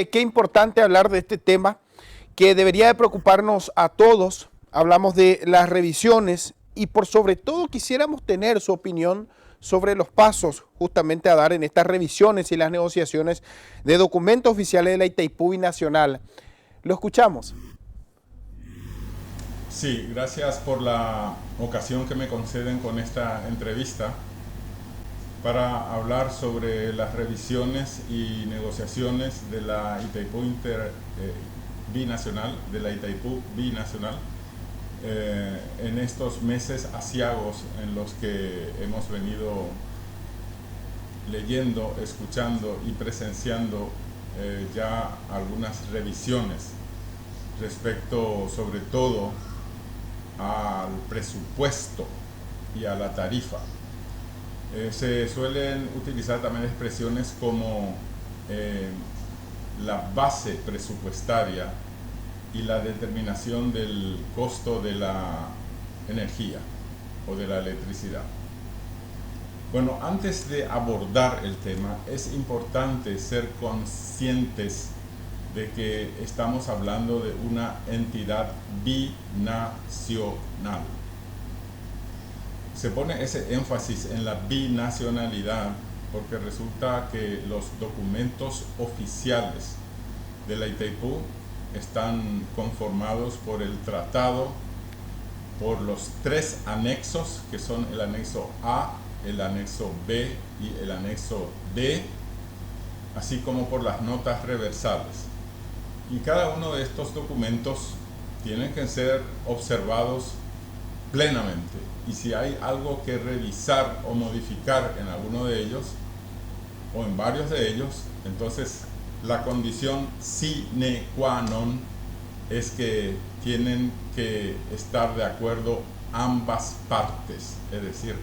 Qué importante hablar de este tema que debería de preocuparnos a todos. Hablamos de las revisiones y por sobre todo quisiéramos tener su opinión sobre los pasos justamente a dar en estas revisiones y las negociaciones de documentos oficiales de la Itaipú Binacional. Lo escuchamos. Sí, gracias por la ocasión que me conceden con esta entrevista para hablar sobre las revisiones y negociaciones de la Itaipú Binacional, de la Itaipú Binacional, en estos meses aciagos en los que hemos venido leyendo, escuchando y presenciando ya algunas revisiones respecto sobre todo al presupuesto y a la tarifa. Se suelen utilizar también expresiones como la base presupuestaria y la determinación del costo de la energía o de la electricidad. Bueno, antes de abordar el tema, es importante ser conscientes de que estamos hablando de una entidad binacional. Se pone ese énfasis en la binacionalidad porque resulta que los documentos oficiales de la Itaipú están conformados por el tratado, por los tres anexos que son el anexo A, el anexo B y el anexo D, así como por las notas reversales. Y cada uno de estos documentos tienen que ser observados plenamente. Y si hay algo que revisar o modificar en alguno de ellos, o en varios de ellos, entonces la condición sine qua non es que tienen que estar de acuerdo ambas partes, es decir,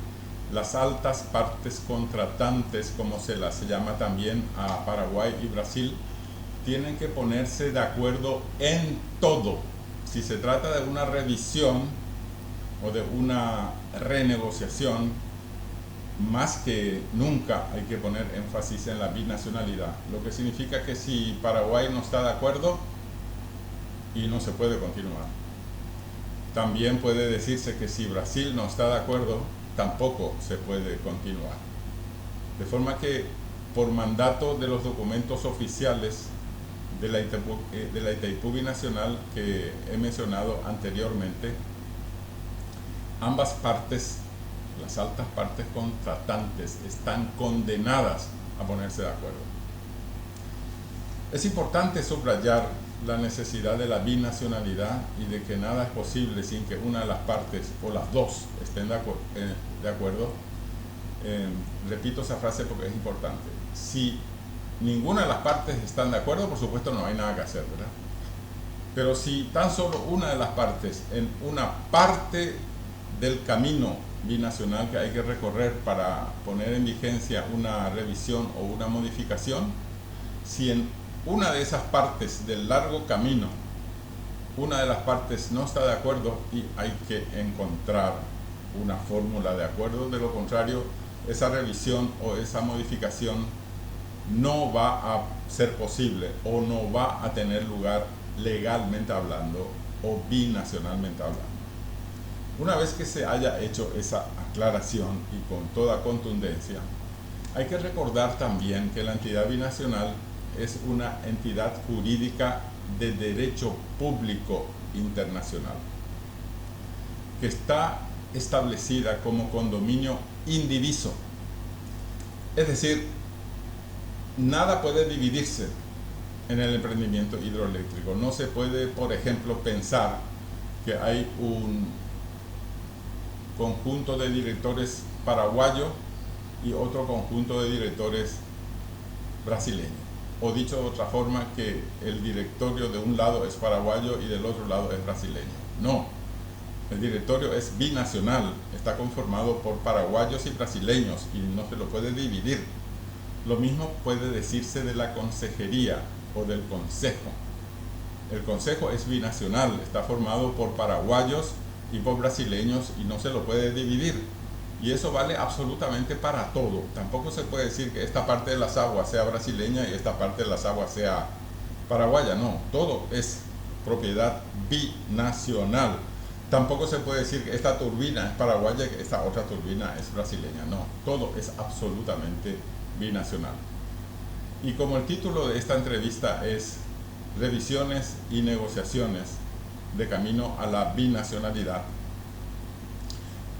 las altas partes contratantes, como se las llama también a Paraguay y Brasil, tienen que ponerse de acuerdo en todo. Si se trata de una revisión o de una renegociación, más que nunca hay que poner énfasis en la binacionalidad, lo que significa que si Paraguay no está de acuerdo y no se puede continuar. También puede decirse que si Brasil no está de acuerdo, tampoco se puede continuar. De forma que por mandato de los documentos oficiales de la Itaipú Binacional que he mencionado anteriormente, ambas partes, las altas partes contratantes, están condenadas a ponerse de acuerdo. Es importante subrayar la necesidad de la binacionalidad y de que nada es posible sin que una de las partes o las dos estén de acuerdo. Repito esa frase porque es importante. Si ninguna de las partes están de acuerdo, por supuesto no hay nada que hacer, ¿verdad? Pero si tan solo una de las partes, en una parte del camino binacional que hay que recorrer para poner en vigencia una revisión o una modificación, si en una de esas partes del largo camino, una de las partes no está de acuerdo y hay que encontrar una fórmula de acuerdo, de lo contrario, esa revisión o esa modificación no va a ser posible o no va a tener lugar legalmente hablando o binacionalmente hablando. Una vez que se haya hecho esa aclaración y con toda contundencia, hay que recordar también que la entidad binacional es una entidad jurídica de derecho público internacional, que está establecida como condominio indiviso. Es decir, nada puede dividirse en el emprendimiento hidroeléctrico. No se puede, por ejemplo, pensar que hay un conjunto de directores paraguayos y otro conjunto de directores brasileños. O dicho de otra forma, que el directorio de un lado es paraguayo y del otro lado es brasileño. No, el directorio es binacional, está conformado por paraguayos y brasileños y no se lo puede dividir. Lo mismo puede decirse de la consejería o del consejo. El consejo es binacional, está formado por paraguayos y por brasileños y no se lo puede dividir. Y eso vale absolutamente para todo. Tampoco se puede decir que esta parte de las aguas sea brasileña y esta parte de las aguas sea paraguaya, no, todo es propiedad binacional. Tampoco se puede decir que esta turbina es paraguaya y que esta otra turbina es brasileña, no, todo es absolutamente binacional. Y como el título de esta entrevista es Revisiones y negociaciones de camino a la binacionalidad,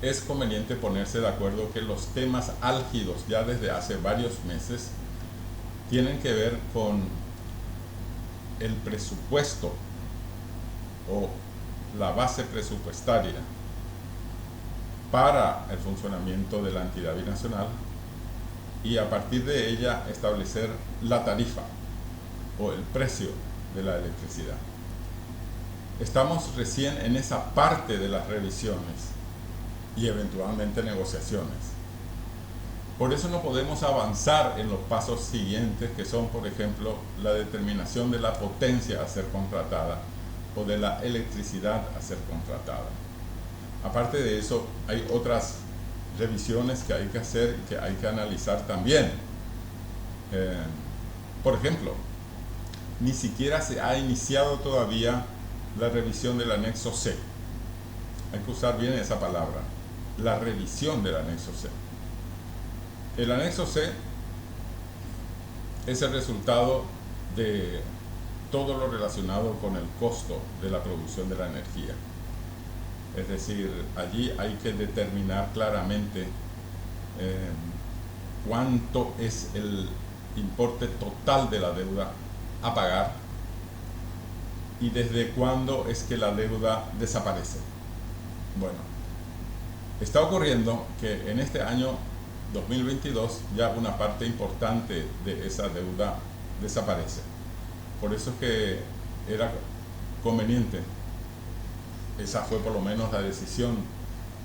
es conveniente ponerse de acuerdo que los temas álgidos ya desde hace varios meses tienen que ver con el presupuesto o la base presupuestaria para el funcionamiento de la entidad binacional y a partir de ella establecer la tarifa o el precio de la electricidad. Estamos recién en esa parte de las revisiones y eventualmente negociaciones. Por eso no podemos avanzar en los pasos siguientes, que son, por ejemplo, la determinación de la potencia a ser contratada o de la electricidad a ser contratada. Aparte de eso, hay otras revisiones que hay que hacer y que hay que analizar también. Por ejemplo, ni siquiera se ha iniciado todavía la revisión del anexo C. Hay que usar bien esa palabra, la revisión del anexo C. El anexo C es el resultado de todo lo relacionado con el costo de la producción de la energía. Es decir, allí hay que determinar claramente cuánto es el importe total de la deuda a pagar y desde cuándo es que la deuda desaparece. Bueno, está ocurriendo que en este año 2022 ya una parte importante de esa deuda desaparece. Por eso es que era conveniente, esa fue por lo menos la decisión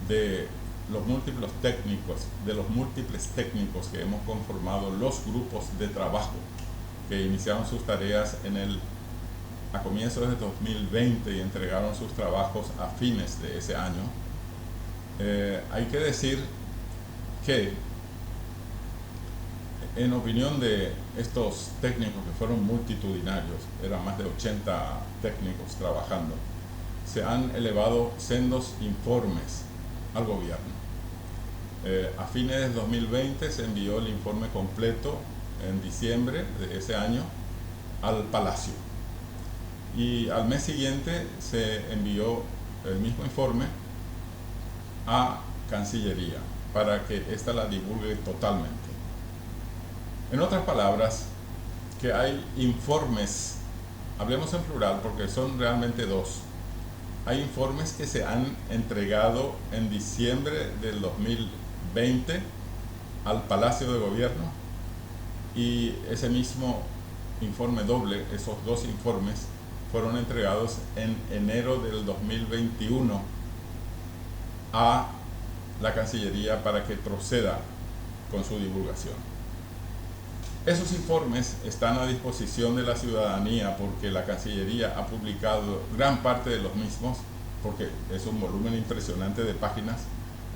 de los múltiples técnicos que hemos conformado los grupos de trabajo que iniciaron sus tareas a comienzos de 2020 y entregaron sus trabajos a fines de ese año. Hay que decir que, en opinión de estos técnicos que fueron multitudinarios, eran más de 80 técnicos trabajando, se han elevado sendos informes al gobierno. A fines de 2020 se envió el informe completo en diciembre de ese año al Palacio y al mes siguiente se envió el mismo informe a Cancillería para que ésta la divulgue totalmente. En otras palabras, que hay informes, hablemos en plural porque son realmente dos. Hay informes que se han entregado en diciembre del 2020 al Palacio de Gobierno y ese mismo informe doble, esos dos informes, fueron entregados en enero del 2021 a la Cancillería para que proceda con su divulgación. Esos informes están a disposición de la ciudadanía porque la Cancillería ha publicado gran parte de los mismos, porque es un volumen impresionante de páginas.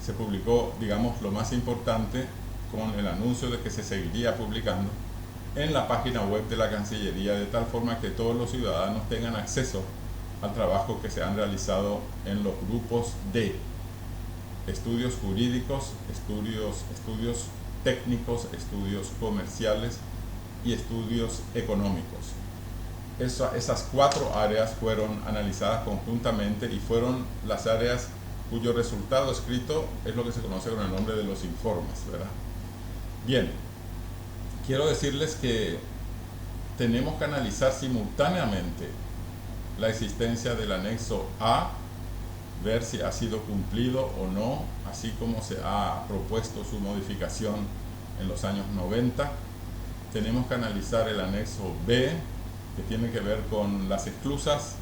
Se publicó, digamos, lo más importante con el anuncio de que se seguiría publicando en la página web de la Cancillería, de tal forma que todos los ciudadanos tengan acceso al trabajo que se han realizado en los grupos de estudios jurídicos, estudios técnicos, estudios comerciales y estudios económicos. Esas cuatro áreas fueron analizadas conjuntamente y fueron las áreas cuyo resultado escrito es lo que se conoce con el nombre de los informes, ¿verdad? Bien, quiero decirles que tenemos que analizar simultáneamente la existencia del anexo A, ver si ha sido cumplido o no, así como se ha propuesto su modificación en los años 90. Tenemos que analizar el anexo B, que tiene que ver con las esclusas,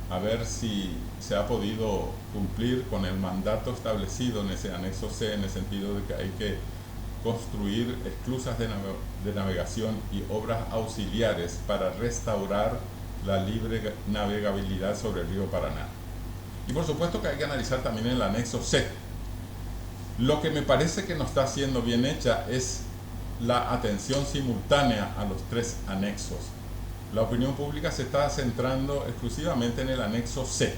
a ver si se ha podido cumplir con el mandato establecido en ese anexo C, en el sentido de que hay que construir esclusas de navegación y obras auxiliares para restaurar la libre navegabilidad sobre el río Paraná. Y por supuesto que hay que analizar también el anexo C. Lo que me parece que no está siendo bien hecha es la atención simultánea a los tres anexos. la opinión pública se está centrando exclusivamente en el anexo C,